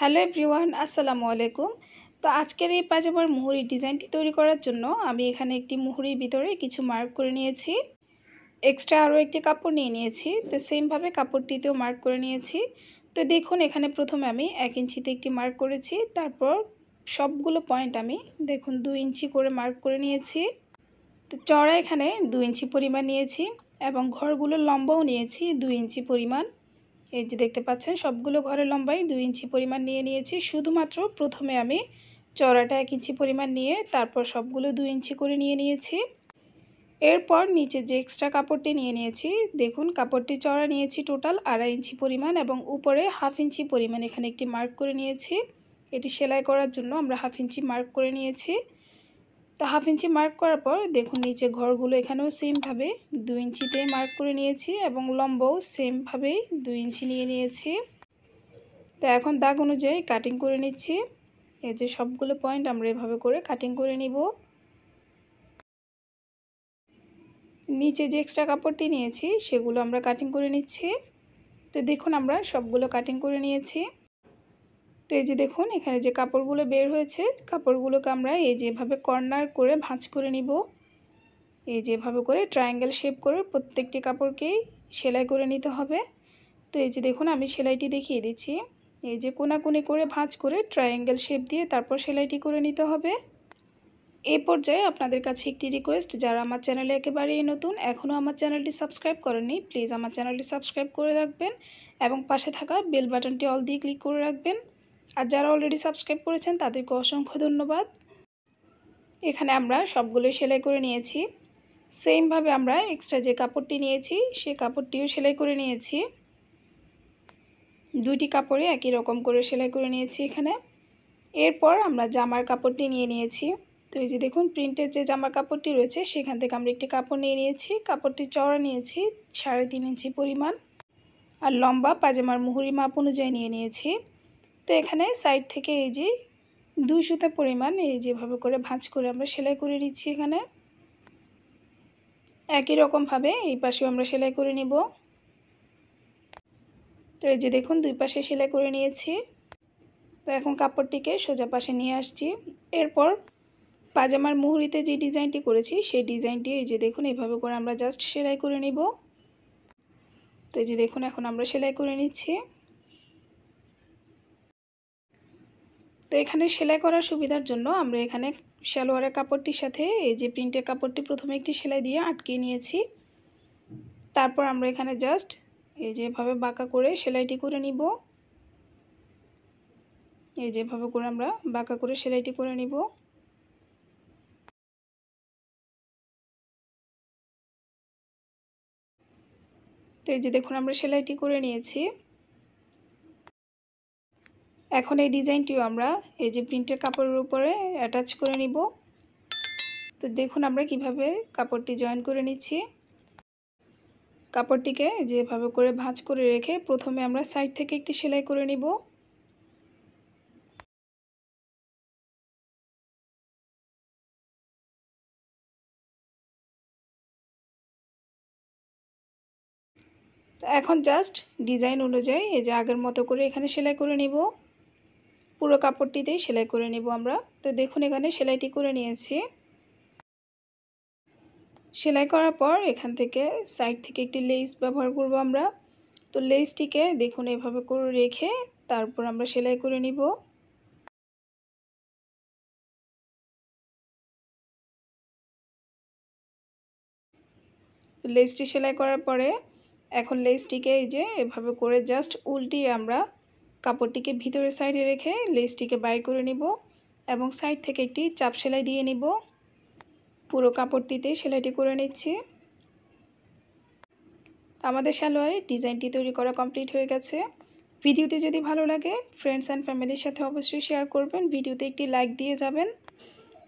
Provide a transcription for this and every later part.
Hello everyone, আসসালামু আলাইকুম। তো আজকের এই পাজামার মুহুরির ডিজাইনটি তৈরি করার জন্য আমি এখানে একটি মুহুরির ভিতরে কিছু মার্ক করে নিয়েছি। এক্সট্রা আরও একটি কাপড় নিয়ে নিয়েছি। তো সেমভাবে কাপড়টিতেও মার্ক করে নিয়েছি। তো দেখুন, এখানে প্রথমে আমি 1 ইঞ্চিতে একটি মার্ক করেছি। তারপর সবগুলো পয়েন্ট আমি দেখুন 2 ইঞ্চি করে মার্ক করে নিয়েছি। তো চওড়া এখানে 2 ইঞ্চি পরিমাণ নিয়েছি এবং ঘরগুলোর লম্বাও নিয়েছি 2 ইঞ্চি পরিমাণ। এই যে দেখতে পাচ্ছেন, সবগুলো ঘরের লম্বাই 2 ইঞ্চি পরিমাণ নিয়ে নিয়েছি। শুধুমাত্র প্রথমে আমি চওড়াটা 1 ইঞ্চি পরিমাণ নিয়ে তারপর সবগুলো 2 ইঞ্চি করে নিয়ে নিয়েছি। এরপর নিচে যে এক্সট্রা কাপড়টি নিয়ে নিয়েছি, দেখুন কাপড়টি চওড়া নিয়েছি টোটাল 2.5 ইঞ্চি পরিমাণ এবং উপরে 1/2 ইঞ্চি পরিমাণ এখানে একটি মার্ক করে নিয়েছি। এটি সেলাই করার জন্য আমরা 1/2 ইঞ্চি মার্ক করে নিয়েছি। তো 1/2 ইঞ্চি মার্ক করার পর দেখুন নিচে ঘরগুলো এখানেও সেমভাবে 2 ইঞ্চিতে মার্ক করে নিয়েছি এবং লম্বাও সেমভাবেই 2 ইঞ্চি নিয়ে নিয়েছি। তো এখন দাগ অনুযায়ী কাটিং করে নিচ্ছি। এই যে সবগুলো পয়েন্ট আমরা এভাবে করে কাটিং করে নিব। নিচে যে এক্সট্রা কাপড়টি নিয়েছি সেগুলো আমরা কাটিং করে নিচ্ছি। তো দেখুন আমরা সবগুলো কাটিং করে নিয়েছি। তো এই যে দেখুন এখানে যে কাপড়গুলো বের হয়েছে, কাপড়গুলোকে আমরা এই যেভাবে কর্নার করে ভাঁজ করে নিব। এই যেভাবে করে ট্রায়াঙ্গেল শেপ করে প্রত্যেকটি কাপড়কেই সেলাই করে নিতে হবে। তো এই যে দেখুন আমি সেলাইটি দেখিয়ে দিচ্ছি। এই যে কোনাকুনি করে ভাঁজ করে ট্রায়াঙ্গেল শেপ দিয়ে তারপর সেলাইটি করে নিতে হবে। এই পর্যায়ে আপনাদের কাছে একটি রিকোয়েস্ট, যারা আমার চ্যানেলে একেবারেই নতুন, এখনও আমার চ্যানেলটি সাবস্ক্রাইব করেননি, প্লিজ আমার চ্যানেলটি সাবস্ক্রাইব করে রাখবেন এবং পাশে থাকা বেল বাটনটি অল দিয়ে ক্লিক করে রাখবেন। আর যারা অলরেডি সাবস্ক্রাইব করেছেন তাদেরকে অসংখ্য ধন্যবাদ। এখানে আমরা সবগুলোই সেলাই করে নিয়েছি। সেমভাবে আমরা এক্সট্রা যে কাপড়টি নিয়েছি সে কাপড়টিও সেলাই করে নিয়েছি। দুইটি কাপড়ে একই রকম করে সেলাই করে নিয়েছি এখানে। এরপর আমরা জামার কাপড়টি নিয়ে নিয়েছি। তো এই যে দেখুন প্রিন্টের যে জামার কাপড়টি রয়েছে সেখান থেকে আমরা একটি কাপড় নিয়ে নিয়েছি। কাপড়টি চওড়া নিয়েছি 3.5 ইঞ্চি পরিমাণ আর লম্বা পাজামার মুহুরি মাপ অনুযায়ী নিয়ে নিয়েছি। তো এখানে সাইড থেকে এই যে 2 সুতা পরিমাণ এই যেভাবে করে ভাঁজ করে আমরা সেলাই করে নিচ্ছি। এখানে একই রকমভাবে এই পাশেও আমরা সেলাই করে নিব। তো এই যে দেখুন দুই পাশে সেলাই করে নিয়েছি। তো এখন কাপড়টিকে সোজা পাশে নিয়ে আসছি। এরপর পাজামার মুহুরিতে যে ডিজাইনটি করেছি সেই ডিজাইনটি এই যে দেখুন এইভাবে করে আমরা জাস্ট সেলাই করে নিব। তো এই যে দেখুন এখন আমরা সেলাই করে নিচ্ছি। তো এখানে সেলাই করার সুবিধার জন্য আমরা এখানে সালোয়ারের কাপড়টির সাথে এই যে প্রিন্টের কাপড়টি প্রথমে একটি সেলাই দিয়ে আটকিয়ে নিয়েছি। তারপর আমরা এখানে জাস্ট এই যেভাবে বাঁকা করে সেলাইটি করে নিব। এই যেভাবে করে আমরা বাঁকা করে সেলাইটি করে নিব। তো এই যে দেখুন আমরা সেলাইটি করে নিয়েছি। এখন এই ডিজাইনটিও আমরা এই যে প্রিন্টের কাপড়ের উপরে অ্যাটাচ করে নিব। তো দেখুন আমরা কিভাবে কাপড়টি জয়েন করে নিচ্ছি। কাপড়টিকে যেভাবে করে ভাঁজ করে রেখে প্রথমে আমরা সাইড থেকে একটি সেলাই করে নিব। তো এখন জাস্ট ডিজাইন অনুযায়ী এই যে আগের মতো করে এখানে সেলাই করে নিব। পুরো কাপড়টিতেই সেলাই করে নিব আমরা। তো দেখুন এখানে সেলাইটি করে নিয়েছি। সেলাই করার পর এখান থেকে সাইড থেকে একটি লেস ব্যবহার করব আমরা। তো লেসটিকে দেখুন এভাবে করে রেখে তারপর আমরা সেলাই করে নিব। লেসটি সেলাই করার পরে এখন লেসটিকে এই যে এভাবে করে জাস্ট উল্টিয়ে আমরা কাপড়টিকে ভিতরের সাইডে রেখে লেসটিকে বাইর করে নিব এবং সাইড থেকে একটি চাপ সেলাই দিয়ে নিব। পুরো কাপড়টিতে সেলাইটি করে নিচ্ছি। আমাদের সালোয়ারের ডিজাইনটি তৈরি করা কমপ্লিট হয়ে গেছে। ভিডিওটি যদি ভালো লাগে ফ্রেন্ডস অ্যান্ড ফ্যামিলির সাথে অবশ্যই শেয়ার করবেন। ভিডিওতে একটি লাইক দিয়ে যাবেন।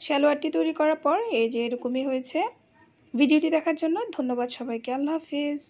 সালোয়ারটি তৈরি করার পর এই যে এরকমই হয়েছে। ভিডিওটি দেখার জন্য ধন্যবাদ সবাইকে। আল্লাহ হাফিজ।